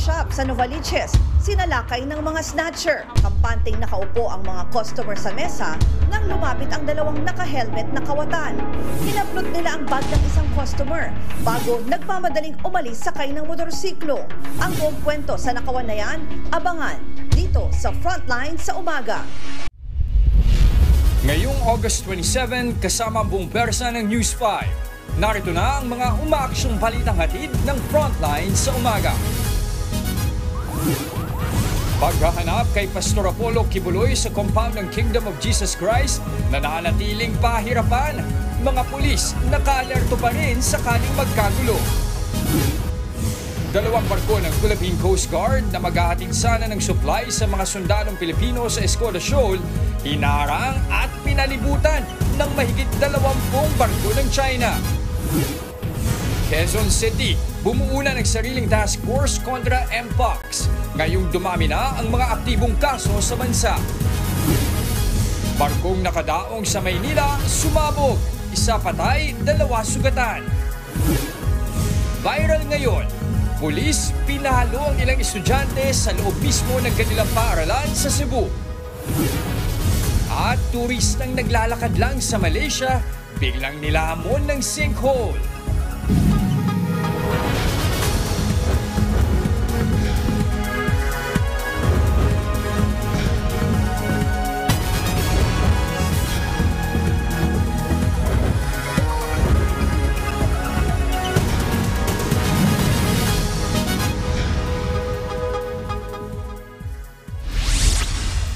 shop sa Novaliches, sinalakay ng mga snatcher. Kampanteng nakaupo ang mga customer sa mesa nang lumapit ang dalawang naka-helmet na kawatan. Hinaplot nila ang bag ng isang customer bago nagmamadaling umalis sakay ng motorsiklo. Ang buong kwento sa nakawan na yan, abangan dito sa Frontline sa umaga. Ngayong August 27, kasama ang buong persa ng News 5. Narito na ang mga umaaksyong balitang hatid ng Frontline sa umaga. Paghahanap kay Pastor Apollo Kibuloy sa compound ng Kingdom of Jesus Christ na nanatiling pahirapan. Mga pulis naka-alerto pa rin sakaling magkagulo. Dalawang barko ng Philippine Coast Guard na maghahatid sana ng supply sa mga sundalong Pilipino sa Escoda Shoal, hinarang at pinalibutan ng mahigit 20 barko ng China. Quezon City, bumuo na ng sariling task force kontra Mpox. Ngayong dumami na ang mga aktibong kaso sa bansa. Barkong nakadaong sa Maynila, sumabog. Isa patay, 2 sugatan. Viral ngayon, pulis pinahalo ang ilang estudyante sa loob mismo ng kanilang paaralan sa Cebu. At turistang naglalakad lang sa Malaysia, biglang nilamon ng sinkhole.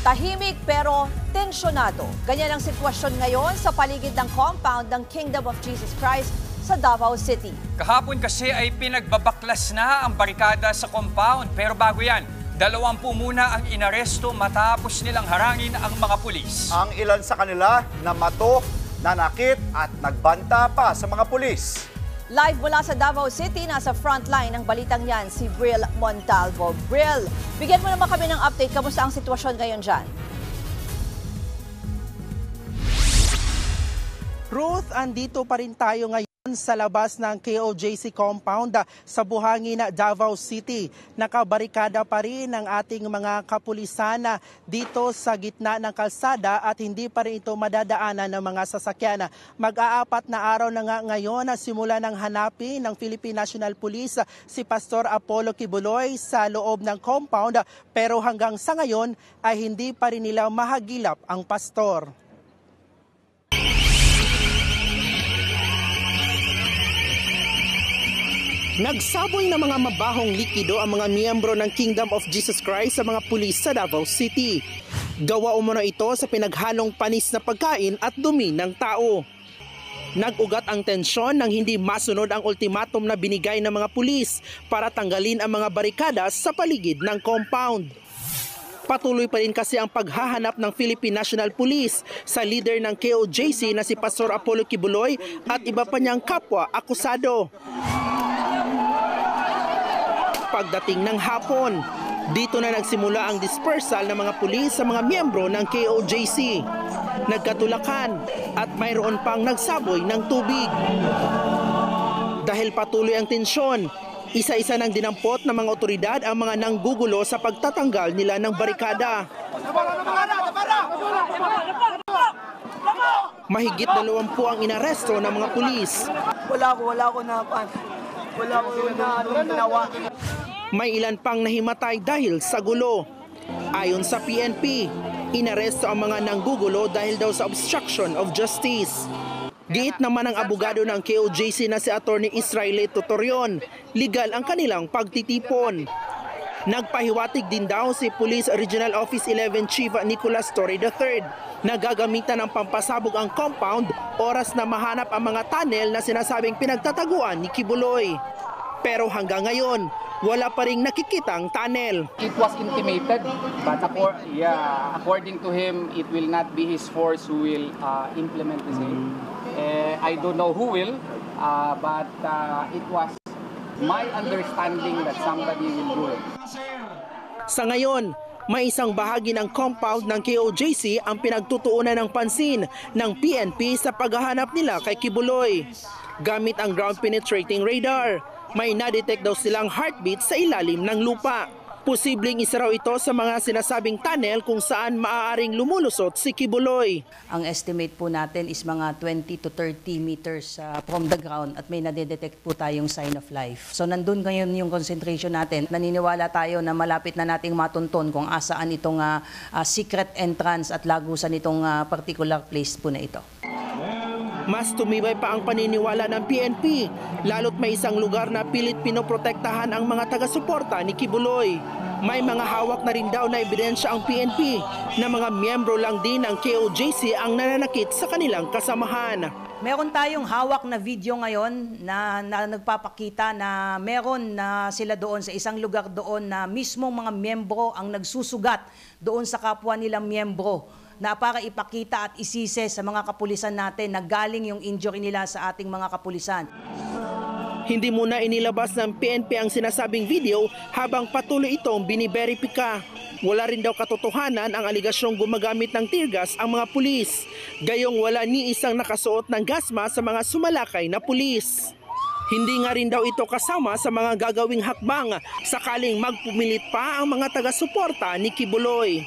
Tahimik pero tensyonado. Ganyan ang sitwasyon ngayon sa paligid ng compound ng Kingdom of Jesus Christ sa Davao City. Kahapon kasi ay pinagbabaklas na ang barikada sa compound. Pero bago yan, 20 muna ang inaresto matapos nilang harangin ang mga pulis. Ang ilan sa kanila namato, nanakit at nagbanta pa sa mga pulis. Live mula sa Davao City, nasa frontline ng balitang yan si Bril Montalvo. Bril, bigyan mo naman kami ng update. Kamusta ang sitwasyon ngayon dyan? Ruth, andito pa rin tayo ngayon sa labas ng KOJC compound sa Buhangin, Davao City. Nakabarikada pa rin ang ating mga kapulisan dito sa gitna ng kalsada at hindi pa rin ito madadaanan ng mga sasakyan. Mag-aapat na araw na nga ngayon na simula ng hanapin ng Philippine National Police si Pastor Apollo Kibuloy sa loob ng compound, pero hanggang sa ngayon ay hindi pa rin nila mahagilap ang pastor. Nagsaboy ng mga mabahong likido ang mga miyembro ng Kingdom of Jesus Christ sa mga pulis sa Davao City. Gawa umano ito sa pinaghalong panis na pagkain at dumi ng tao. Nag-ugat ang tensyon nang hindi masunod ang ultimatum na binigay ng mga pulis para tanggalin ang mga barikada sa paligid ng compound. Patuloy pa rin kasi ang paghahanap ng Philippine National Police sa leader ng KOJC na si Pastor Apollo Kibuloy at iba pa niyang kapwa akusado. Pagdating ng hapon, dito na nagsimula ang dispersal ng mga pulis sa mga miyembro ng KOJC. Nagkatulakan at mayroon pang nagsaboy ng tubig. Dahil patuloy ang tensyon, isa-isa nang dinampot ng mga otoridad ang mga nanggugulo sa pagtatanggal nila ng barikada. Mahigit 20 ang inaresto ng mga pulis. Wala ko ginawa. May ilan pang nahimatay dahil sa gulo. Ayon sa PNP, inaresto ang mga nanggugulo dahil daw sa obstruction of justice. Giit naman ang abogado ng KOJC na si Attorney Israel Tutorion, legal ang kanilang pagtitipon. Nagpahiwatig din daw si Police Regional Office 11 Chief Nicolas Torre III na gagamitan ng pampasabog ang compound oras na mahanap ang mga tunnel na sinasabing pinagtataguan ni Kibuloy. Pero hanggang ngayon, wala pa ring nakikitang tunnel. It was intimated, but according to him, it will not be his force who will implement the same. I don't know who will, but it was my understanding that somebody will do it. Sa ngayon, may isang bahagi ng compound ng KOJC ang pinagtutuunan ng pansin ng PNP sa paghahanap nila kay Kibuloy. Gamit ang ground penetrating radar, May na-detect daw silang heartbeat sa ilalim ng lupa. Posibleng isa raw ito sa mga sinasabing tunnel kung saan maaaring lumulusot si Kibuloy. Ang estimate po natin is mga 20 to 30 meters from the ground at may nadedetect po tayong sign of life. So nandun ngayon yung concentration natin. Naniniwala tayo na malapit na nating matunton kung asaan itong secret entrance at lagusan itong particular place po na ito. Mas tumibay pa ang paniniwala ng PNP, lalo't may isang lugar na pilit pinoprotektahan ang mga taga-suporta ni Kibuloy. May mga hawak na rin daw na ebidensya ang PNP na mga miyembro lang din ng KOJC ang nananakit sa kanilang kasamahan. Meron tayong hawak na video ngayon na nagpapakita na meron na sila doon sa isang lugar doon na mismong mga miyembro ang nagsusugat doon sa kapwa nilang miyembro na para ipakita at isise sa mga kapulisan natin na galing yung injury nila sa ating mga kapulisan. Hindi muna inilabas ng PNP ang sinasabing video habang patuloy itong biniberipika. Wala rin daw katotohanan ang aligasyong gumagamit ng tear gas ang mga pulis. Gayong wala ni isang nakasuot ng gasma sa mga sumalakay na pulis. Hindi nga rin daw ito kasama sa mga gagawing hakbang sakaling magpumilit pa ang mga taga-suporta ni Kibuloy.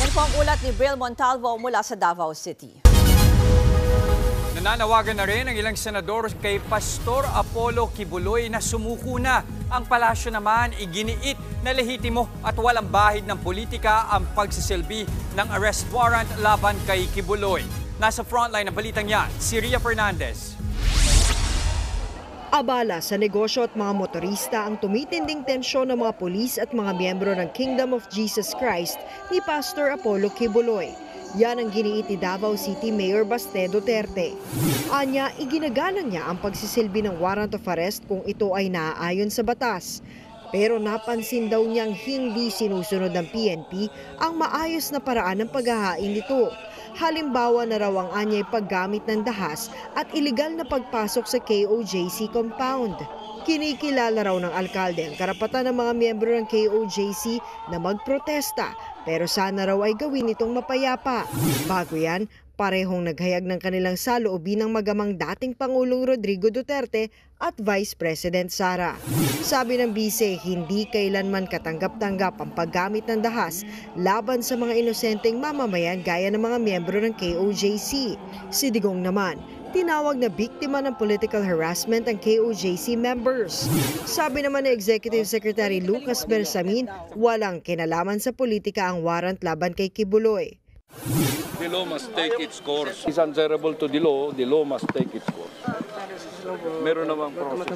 Yan po ang ulat ni Bill Montalvo mula sa Davao City. Nananawagan na rin ang ilang senador kay Pastor Apollo Kibuloy na sumuko na. Ang palasyo naman iginiit na lehitimo at walang bahid ng politika ang pagsisilbi ng arrest warrant laban kay Kibuloy. Nasa frontline ng balitang yan, si Ria Fernandez. Abala sa negosyo at mga motorista ang tumitinding tensyon ng mga pulis at mga miyembro ng Kingdom of Jesus Christ ni Pastor Apollo Kibuloy. Yan ang giniit ni Davao City Mayor Baste Duterte. Anya, iginagalang niya ang pagsisilbi ng warrant of arrest kung ito ay naaayon sa batas. Pero napansin daw niyang hindi sinusunod ng PNP ang maayos na paraan ng paghahain nito. Halimbawa na raw ang anyay paggamit ng dahas at iligal na pagpasok sa KOJC compound. Kinikilala raw ng alkalde ang karapatan ng mga miyembro ng KOJC na magprotesta pero sana raw ay gawin itong mapayapa. Bago yan, parehong naghayag ng kanilang saloobin ng magamang dating Pangulong Rodrigo Duterte at Vice President Sara. Sabi ng bise, hindi kailanman katanggap-tanggap ang paggamit ng dahas laban sa mga inosenteng mamamayan gaya ng mga miyembro ng KOJC. Si Digong naman, tinawag na biktima ng political harassment ang KOJC members. Sabi naman ni Executive Secretary Lucas Bersamin, walang kinalaman sa politika ang warrant laban kay Kibuloy. The law must take its course. It's answerable to the law must take its course. Meron namang process.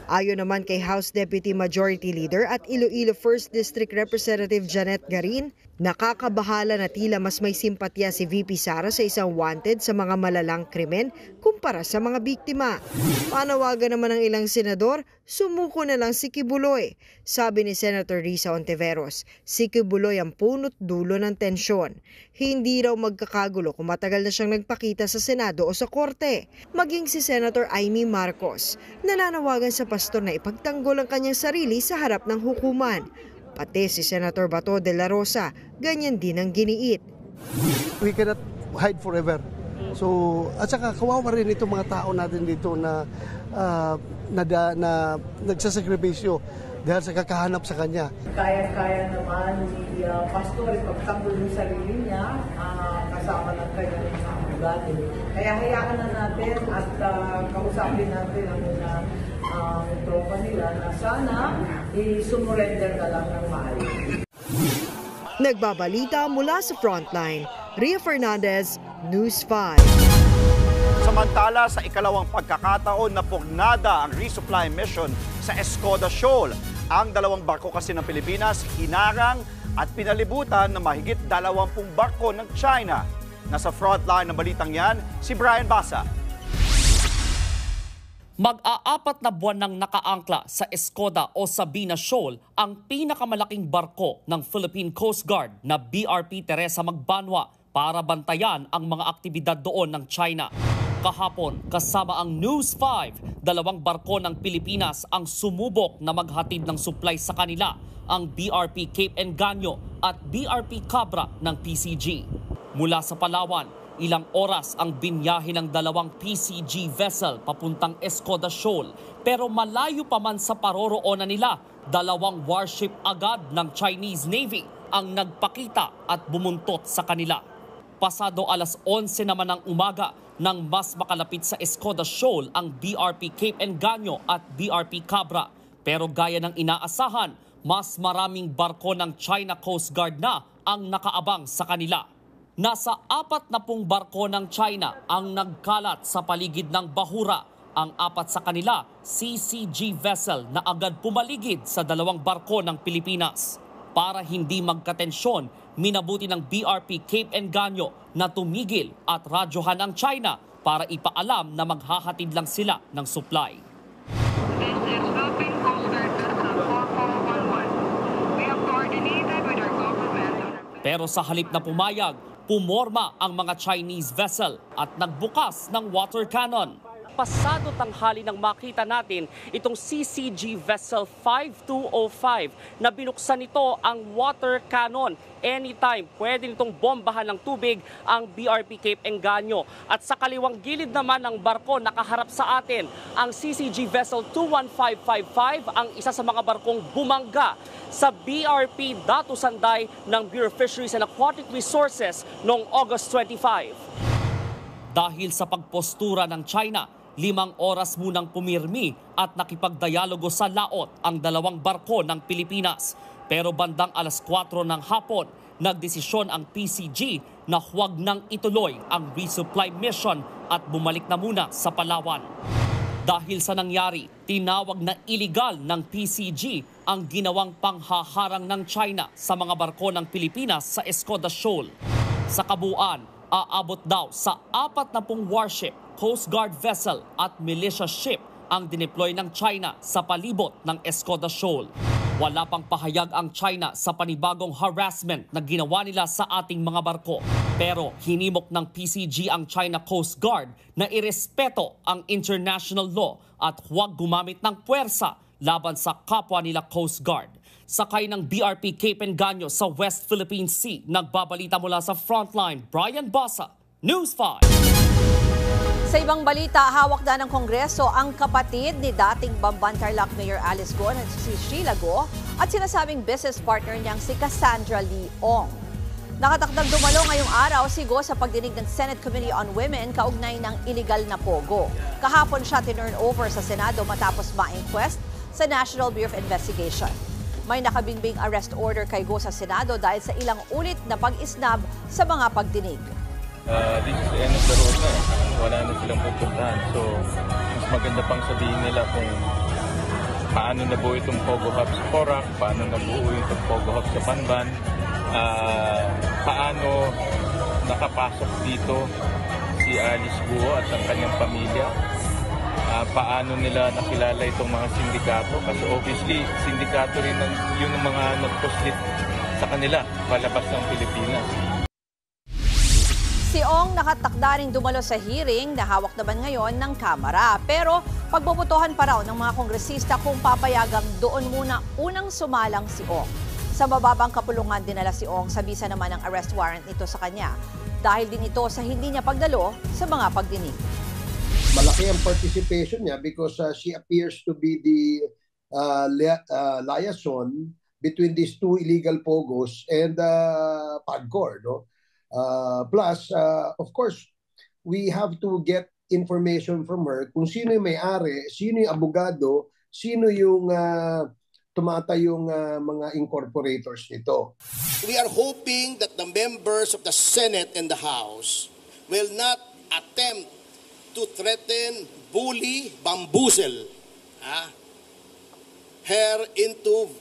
Ayon naman kay House Deputy Majority Leader at Iloilo 1st District Representative Janet Garin, nakakabahala na tila mas may simpatya si VP Sara sa isang wanted sa mga malalang krimen kumpara sa mga biktima. Panawagan naman ng ilang senador, sumuko na lang si Kibuloy. Sabi ni Senator Risa Ontiveros, si Kibuloy ang punot dulo ng tensyon. Hindi raw magkakagulo kung matagal na siyang nagpakita sa Senado o sa Korte. Maging si Senator Amy Marcos, nananawagan sa pastor na ipagtanggol ang kanyang sarili sa harap ng hukuman. Pati si Senator Bato de la Rosa, ganyan din ang giniit. We cannot hide forever. So, at saka kawawa rin itong mga tao natin dito na nagsasakripisyo dahil sa kakahanap sa kanya. Kaya-kaya naman ni Pastor ipagtanggol yung sarili niya kasama ng kanyang mga abogado. Kaya hayaan na natin at kausapin natin ang tropa nila na sana i-surrender na lang ng maayos. Nagbabalita mula sa Frontline, Ria Fernandez, News 5. Samantala, sa ikalawang pagkakataon na pugnada ang resupply mission sa Escoda Shoal. Ang 2 barko kasi ng Pilipinas hinarang at pinalibutan na mahigit 20 barko ng China. Nasa frontline ng balitang yan, si Brian Basa. Mag-aapat na buwan nang nakaangkla sa Escoda o Sabina Shoal ang pinakamalaking barko ng Philippine Coast Guard na BRP Teresa Magbanwa para bantayan ang mga aktibidad doon ng China. Kahapon, kasama ang News 5, 2 barko ng Pilipinas ang sumubok na maghatid ng supply sa kanila, ang BRP Cape Engaño at BRP Cabra ng PCG. Mula sa Palawan, ilang oras ang binyahe ng dalawang PCG vessel papuntang Escoda Shoal. Pero malayo pa man sa paroroonan nila, dalawang warship agad ng Chinese Navy ang nagpakita at bumuntot sa kanila. Pasado alas 11 naman ng umaga nang mas makalapit sa Escoda Shoal ang BRP Cape Engaño at BRP Cabra. Pero gaya ng inaasahan, mas maraming barko ng China Coast Guard na ang nakaabang sa kanila. Nasa 40 barko ng China ang nagkalat sa paligid ng Bahura. Ang 4 sa kanila, CCG vessel na agad pumaligid sa dalawang barko ng Pilipinas. Para hindi magkatensyon, minabuti ng BRP Cape Engaño na tumigil at radyohan ang China para ipaalam na maghahatid lang sila ng supply. This is Philippine Coast Guard 4411. We have coordinated with our government. Pero sa halip na pumayag, pumorma ang mga Chinese vessel at nagbukas ng water cannon. Pasado tanghali nang makita natin itong CCG Vessel 5205 na binuksan nito ang water cannon. Anytime, pwede nitong bombahan ng tubig ang BRP Cape Engaño. At sa kaliwang gilid naman ng barko nakaharap sa atin ang CCG Vessel 21555, ang isa sa mga barkong bumangga sa BRP Datu Sanday ng Bureau of Fisheries and Aquatic Resources noong August 25. Dahil sa pagpostura ng China, 5 oras munang pumirmi at nakipagdialogo sa laot ang dalawang barko ng Pilipinas. Pero bandang alas 4 ng hapon, nagdesisyon ang PCG na huwag nang ituloy ang resupply mission at bumalik na muna sa Palawan. Dahil sa nangyari, tinawag na iligal ng PCG ang ginawang panghaharang ng China sa mga barko ng Pilipinas sa Escoda Shoal. Sa kabuuan, aabot daw sa 40 warship, Coast Guard vessel at militia ship ang dineploy ng China sa palibot ng Escoda Shoal. Wala pang pahayag ang China sa panibagong harassment na ginawa nila sa ating mga barko. Pero hinimok ng PCG ang China Coast Guard na irespeto ang international law at huwag gumamit ng puwersa laban sa kapwa nila Coast Guard. Sakay ng BRP Cape Engaño sa West Philippine Sea, nagbabalita mula sa Frontline, Brian Basa, News 5. Sa ibang balita, hawak na ng Kongreso ang kapatid ni dating Bamban Tarlac Mayor Alice Go at si Sheila Go at sinasabing business partner niyang si Cassandra Lee Ong. Nakatakdang dumalo ngayong araw si Go sa pagdinig ng Senate Committee on Women kaugnay ng iligal na pogo. Kahapon siya tinurn over sa Senado matapos ma-inquest sa National Bureau of Investigation. May nakabingbing arrest order kay Go sa Senado dahil sa ilang ulit na pag-isnab sa mga pagdinig. This is the end of the road na. Wala na silang pupuntahan. So, mas maganda pang sabihin nila kung paano nabuo itong Pogo Hub sa Porac, paano nabuo itong Pogo Hub sa Panban, paano nakapasok dito si Alice Guo at ang kanyang pamilya, paano nila nakilala itong mga sindikato. Kasi obviously, sindikato rin yung mga nagposlit sa kanila palabas ng Pilipinas. Si Ong nakatakda ring dumalo sa hearing na hawak naman ngayon ng Kamara. Pero pagbobotohan pa raw ng mga kongresista kung papayagang doon muna unang sumalang si Ong. Sa mababang kapulungan dinala si Ong sa bisa naman ng arrest warrant nito sa kanya. Dahil din ito sa hindi niya pagdalo sa mga pagdinig. Malaki ang participation niya because she appears to be the liaison between these two illegal pogos and PAGCOR, no? Plus, of course, we have to get information from her kung sino yung may-ari, sino yung abogado, sino yung tumatayong mga incorporators nito. We are hoping that the members of the Senate and the House will not attempt to threaten, bully, bamboozle her into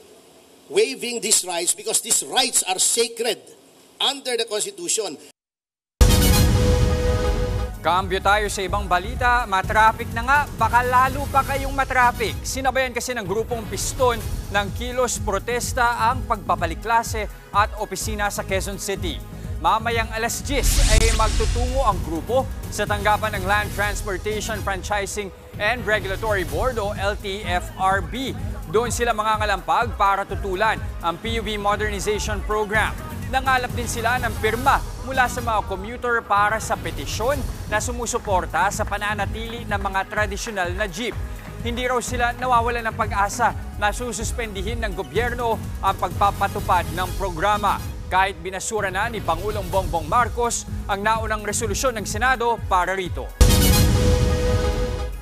waiving these rights because these rights are sacred under the Constitution. Kambyo tayo sa ibang balita, matraffic na nga, baka lalo pa kayong matraffic. Sinabayan kasi ng grupong Piston ng kilos protesta ang pagbabalik klase at opisina sa Quezon City. Mamayang alas 10 ay magtutungo ang grupo sa tanggapan ng Land Transportation Franchising and Regulatory Board o LTFRB. Doon sila mangangalampag para tutulan ang PUV Modernization Program. Nangalap din sila ng pirma mula sa mga commuter para sa petisyon na sumusuporta sa pananatili ng mga tradisyonal na jeep. Hindi raw sila nawawala ng pag-asa na sususpendihin ng gobyerno ang pagpapatupad ng programa. Kahit binasura na ni Pangulong Bongbong Marcos ang naunang resolusyon ng Senado para rito.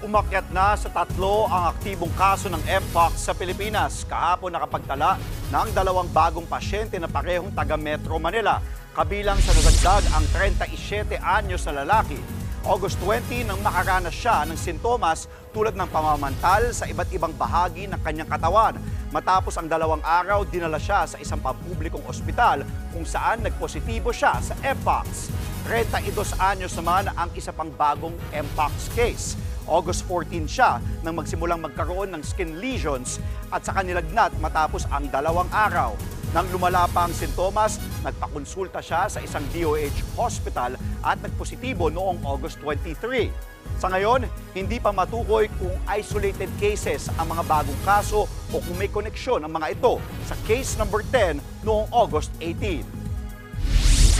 Umakyat na sa 3 ang aktibong kaso ng Mpox sa Pilipinas. Kahapon nakapagtala ng 2 bagong pasyente na parehong taga Metro Manila. Kabilang sa nadagdag ang 37 anyos na lalaki. August 20 nang makaranas siya ng sintomas tulad ng pamamantal sa iba't ibang bahagi ng kanyang katawan. Matapos ang 2 araw, dinala siya sa isang pampublikong ospital kung saan nagpositibo siya sa Mpox. 32 anyos naman ang isa pang bagong Mpox case. August 14 siya nang magsimulang magkaroon ng skin lesions at saka nilagnat matapos ang 2 araw. Nang lumala pa ang sintomas, nagpakonsulta siya sa isang DOH hospital at nagpositibo noong August 23. Sa ngayon, hindi pa matukoy kung isolated cases ang mga bagong kaso o kung may koneksyon ang mga ito sa case number 10 noong August 18.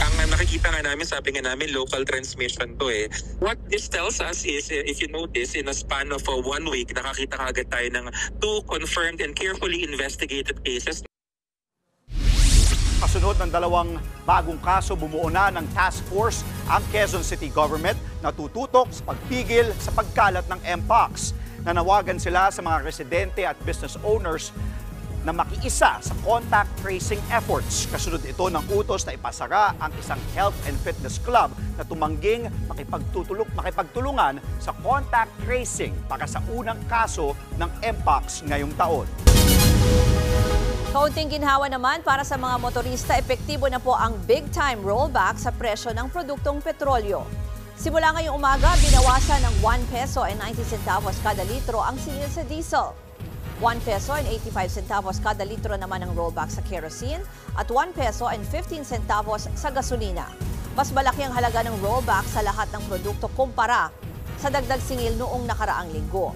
Ang nakikita nga namin, sabi nga namin, local transmission to eh. What this tells us is, if you notice, in a span of 1 week, nakakita kagad tayo ng 2 confirmed and carefully investigated cases. Kasunod ng 2 bagong kaso, bumuo na ng task force ang Quezon City Government na tututok sa pagpigil sa pagkalat ng Mpox. Nanawagan sila sa mga residente at business owners na makiisa sa contact tracing efforts. Kasunod ito ng utos na ipasara ang isang health and fitness club na tumangging makipagtulungan sa contact tracing para sa unang kaso ng Mpox ngayong taon. Kaunting ginhawa naman para sa mga motorista, epektibo na po ang big-time rollback sa presyo ng produktong petrolyo. Simula ngayong umaga, binawasan ng 1 peso and 90 centavos kada litro ang singil sa diesel. 1 peso and 85 centavos kada litro naman ang rollback sa kerosene at 1 peso and 15 centavos sa gasolina. Mas malaki ang halaga ng rollback sa lahat ng produkto kumpara sa dagdag singil noong nakaraang linggo.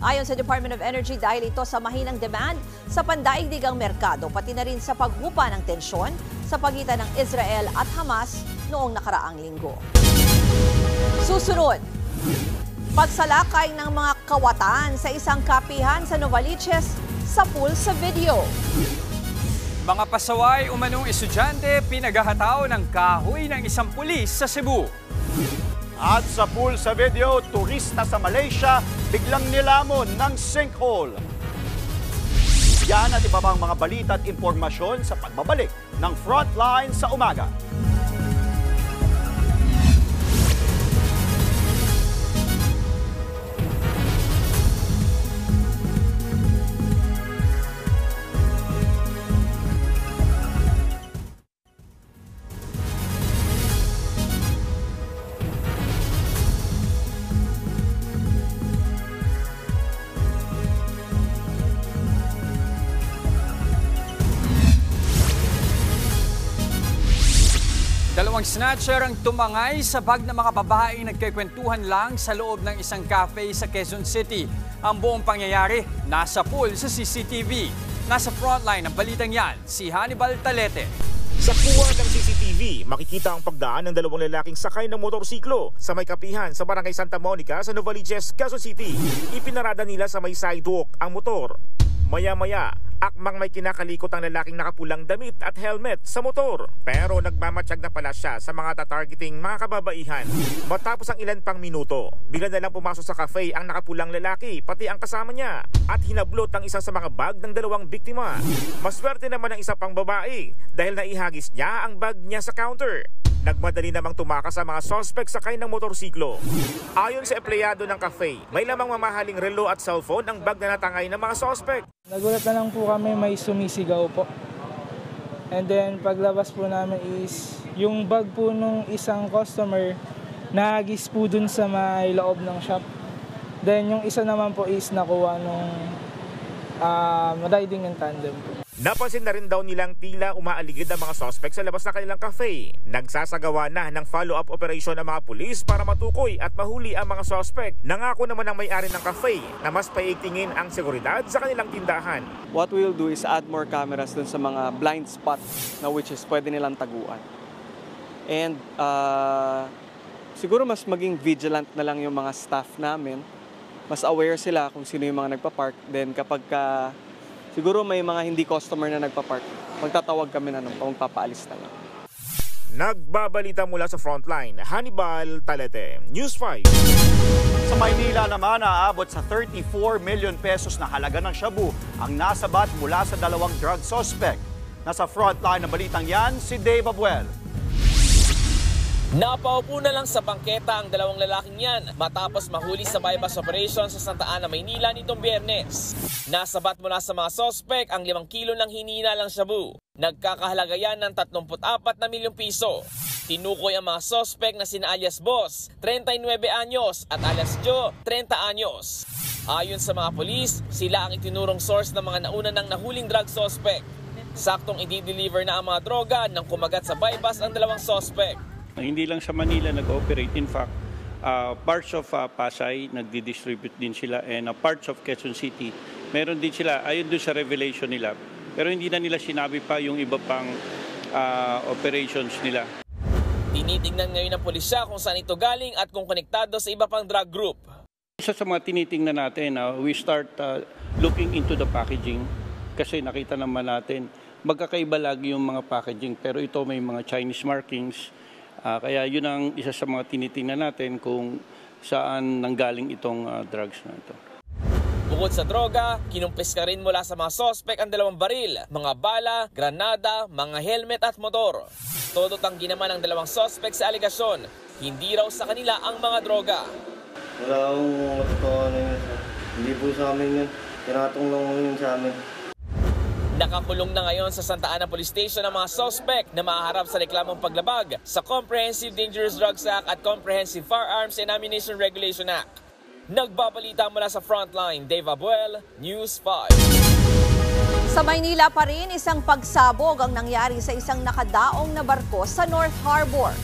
Ayon sa Department of Energy, dahil ito sa mahinang demand sa pandaigdigang merkado, pati na rin sa paghupa ng tensyon sa pagitan ng Israel at Hamas noong nakaraang linggo. Susunod, pagsalakay ng mga kawatan sa isang kapihan sa Novaliches sa pool sa video. Mga pasaway umanong estudyante pinaghahataw ng kahoy ng isang pulis sa Cebu. At sa pool sa video, turista sa Malaysia biglang nilamon ng sinkhole. Yan at iba pang mga balita at impormasyon sa pagbabalik ng Frontline sa umaga. Dalawang snatcher ang tumangay sa bag ng mga babaeng nagkikwentuhan lang sa loob ng isang cafe sa Quezon City. Ang buong pangyayari nasa pool sa CCTV. Nasa frontline ng balitang yan, si Hannibal Talete. Sa kuha ng CCTV, makikita ang pagdaan ng 2 lalaking sakay ng motorsiklo sa may kapihan sa Barangay Santa Monica sa Novaliches, Quezon City. Ipinarada nila sa may sidewalk ang motor. Maya-maya, akmang may kinakalikot ang lalaking nakapulang damit at helmet sa motor. Pero nagmamatsyag na pala siya sa mga tatargeting mga kababaihan. Matapos ang ilan pang minuto, bigla na lang pumasok sa cafe ang nakapulang lalaki, pati ang kasama niya, at hinablot ang isa sa mga bag ng 2 biktima. Maswerte naman ang isa pang babae dahil naihagis niya ang bag niya sa counter. Nagmadali namang tumakas sa mga suspect sakay ng motorsiklo. Ayon sa empleyado ng cafe, may lamang mamahaling relo at cellphone ang bag na natangay ng mga suspect. Nagulat na lang po kami, may sumisigaw po. And then paglabas po namin is yung bag po nung isang customer nahagis po dun sa may loob ng shop. Then yung isa naman po is nakuha nung riding in tandem. Napansin na rin daw nilang tila umaaligid ang mga suspect sa labas ng kanilang cafe. Nagsasagawa na ng follow-up operation ang mga pulis para matukoy at mahuli ang mga suspect. Nangako naman ang may-ari ng cafe na mas paigtingin ang seguridad sa kanilang tindahan. What we will do is add more cameras dun sa mga blind spot na which is pwede nilang taguan. And siguro mas maging vigilant na lang yung mga staff namin. Mas aware sila kung sino yung mga nagpa-park. Then kapag siguro may mga hindi customer na nagpa-park, magtatawag kami na nung magpapaalis na lang. Nagbabalita mula sa Frontline, Hannibal Talete, News 5. Sa Maynila naman, aabot sa 34 million pesos na halaga ng shabu ang nasabat mula sa 2 drug suspect. Nasa Frontline na balitang yan, si Dave Abuel. Napaupo na lang sa bangketa ang 2 lalaking yan matapos mahuli sa bypass operation sa Santa Ana, Maynila nitong Biyernes. Nasabat mula sa mga sospek ang 5 kilo ng hinihinalang shabu. Nagkakahalaga yan ng 34 na milyong piso. Tinukoy ang mga sospek na sina alias Boss, 39 anyos at alias Joe, 30 anyos. Ayon sa mga polis, sila ang itinurong source ng mga nauna ng nahuling drug suspect. Saktong i-deliver na ang mga droga nang kumagat sa bypass ang 2 suspect. Hindi lang sa Manila nag-operate. In fact, parts of Pasay nagdi-distribute din sila and parts of Quezon City. Meron din sila, ayon doon sa revelation nila. Pero hindi na nila sinabi pa yung iba pang operations nila. Tinitingnan ngayon ng pulisya kung saan ito galing at kung konektado sa iba pang drug group. Isa sa mga tinitingnan natin, we start looking into the packaging kasi nakita naman natin magkakaiba lagi yung mga packaging pero ito may mga Chinese markings. Kaya yun ang isa sa mga tinitingnan natin kung saan nanggaling itong drugs na ito. Bukod sa droga, kinumpiska rin mula sa mga sospek ang 2 baril, mga bala, granada, mga helmet at motor. Todo tanggi naman ang 2 sospek sa aligasyon. Hindi raw sa kanila ang mga droga. Wala akong totoo na yun. Hindi po sa amin yun. Tinatong lang yun sa amin. Nakakulong na ngayon sa Santa Ana Police Station ang mga suspect na maharap sa reklamong paglabag sa Comprehensive Dangerous Drugs Act at Comprehensive Firearms and Ammunition Regulation Act. Nagbabalita mula sa Frontline, Dave Abuel, News 5. Sa Maynila pa rin, isang pagsabog ang nangyari sa isang nakadaong na barko sa North Harbor.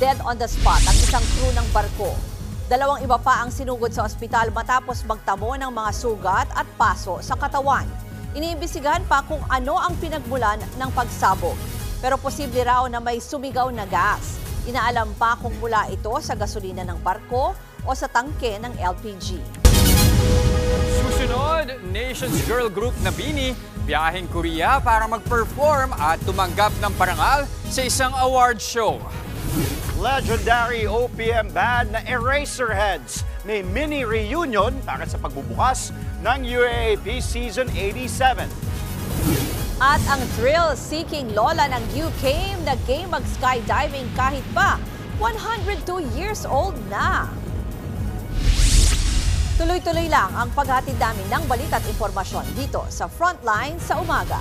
Dead on the spot ang isang crew ng barko. 2 iba pa ang sinugod sa ospital matapos magtamo ng mga sugat at paso sa katawan. Iniimbestigahan pa kung ano ang pinagmulan ng pagsabog. Pero posible raw na may sumigaw na gas. Inaalam pa kung mula ito sa gasolina ng barko o sa tangke ng LPG. Susunod, Nations Girl Group na BINI, biyaheng Korea para mag-perform at tumanggap ng parangal sa isang award show. Legendary OPM band na Eraserheads may mini reunion para sa pagbubukas ng UAAP Season 87. At ang thrill-seeking lola ng UK na game mag-skydiving kahit pa 102 years old na. Tuloy-tuloy lang ang paghatid namin ng balita at impormasyon dito sa Frontline sa umaga.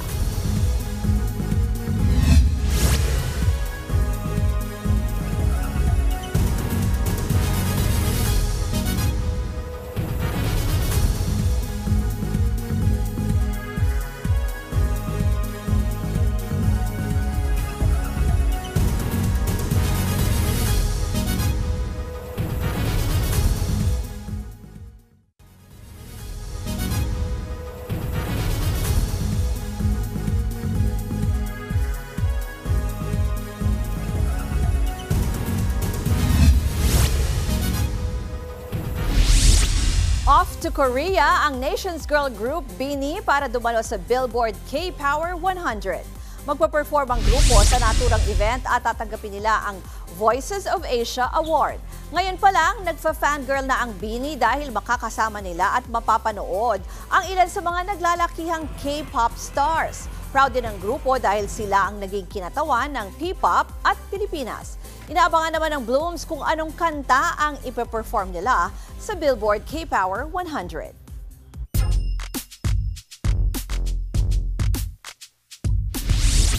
Off to Korea ang Nations Girl Group BINI para dumalo sa Billboard K-Power 100. Magpa-perform ang grupo sa naturang event at tatanggapin nila ang Voices of Asia Award. Ngayon pa lang, nagfa-fangirl na ang BINI dahil makakasama nila at mapapanood ang ilan sa mga naglalakihang K-pop stars. Proud din ang grupo dahil sila ang naging kinatawan ng P-pop at Pilipinas. Inaabangan naman ng Blooms kung anong kanta ang ipe-perform nila sa Billboard K-Power 100.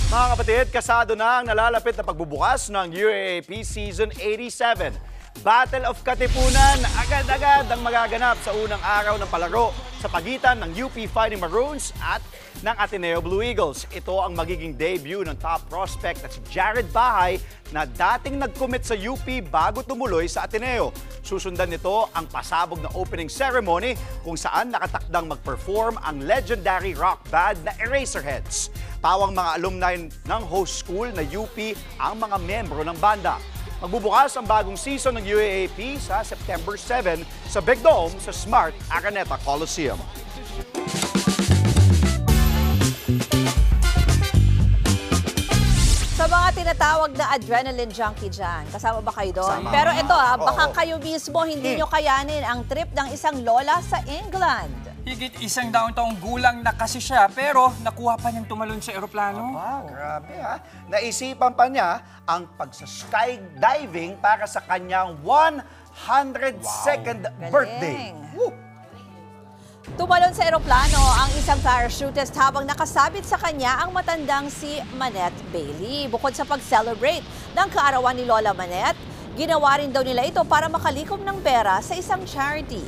Mga kapatid, kasado na ang nalalapit na pagbubukas ng UAAP Season 87. Battle of Katipunan, agad-agad ang magaganap sa unang araw ng palaro sa pagitan ng UP Fighting Maroons at ng Ateneo Blue Eagles. Ito ang magiging debut ng top prospect na si Jared Bahay na dating nag-commit sa UP bago tumuloy sa Ateneo. Susundan nito ang pasabog na opening ceremony kung saan nakatakdang mag-perform ang legendary rock band na Eraserheads. Pawang mga alumni ng host school na UP ang mga membro ng banda. Magbubukas ang bagong season ng UAAP sa September 7 sa Big Dome sa Smart Araneta Coliseum. Sa mga tinatawag na adrenaline junkie dyan, kasama ba kayo doon? Kasama. Pero ito baka Oo. kayo mismo hindi nyo kayanin ang trip ng isang lola sa England. Higit isang taong gulang na kasi siya, pero nakuha pa niyang tumalon sa eroplano. Wow, grabe ha. Naisipan pa niya ang pagsa-skydiving para sa kanyang 102nd birthday. Woo! Tumalon sa eroplano ang isang parachutist habang nakasabit sa kanya ang matandang si Manette Bailey. Bukod sa pag-celebrate ng kaarawan ni Lola Manette, ginawa rin daw nila ito para makalikom ng pera sa isang charity.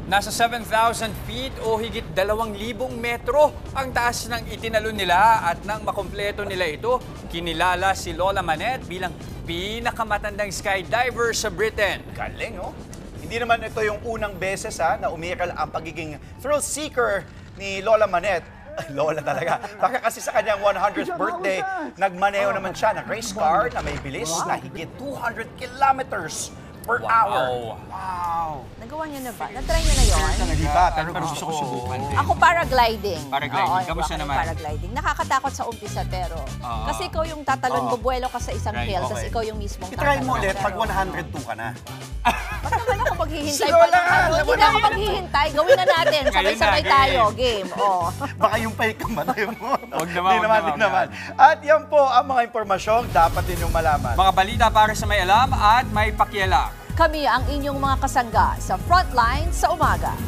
Nasa 7,000 feet o higit 2,000 metro ang taas ng itinalon nila at nang makompleto nila ito, kinilala si Lola Manette bilang pinakamatandang skydiver sa Britain. Galing, oh. Hindi naman ito yung unang beses na umiral ang pagiging thrill seeker ni Lola Manette. Ay, Lola talaga. Baka kasi sa kanyang 100th birthday, nagmaneo naman siya ng race car na may bilis na higit 200 kilometers per hour. Wow! Nagawa niya na ba? Na-try niya na yun? Hindi pa, pero gusto ko subukan din. Ako paragliding. Paragliding. Kamusta nagawa ko naman? Paragliding. Nakakatakot sa umpisa pero kasi ikaw yung tatalon, bubuelo ka sa isang hill, tapos ikaw yung mismong tatalon. I-try mo ulit pag 102 ka na. Bakit naman ako maghihintay Si pa Lola, ng ano? Hindi na ako maghihintay. Gawin na natin. Sabay-sabay tayo. Game. Baka yung fake kamatay mo. Huwag naman. At yan po ang mga impormasyong dapat ninyong malaman. Mga balita para sa may alam at may pakialam. Kami ang inyong mga kasangga sa Frontline sa umaga.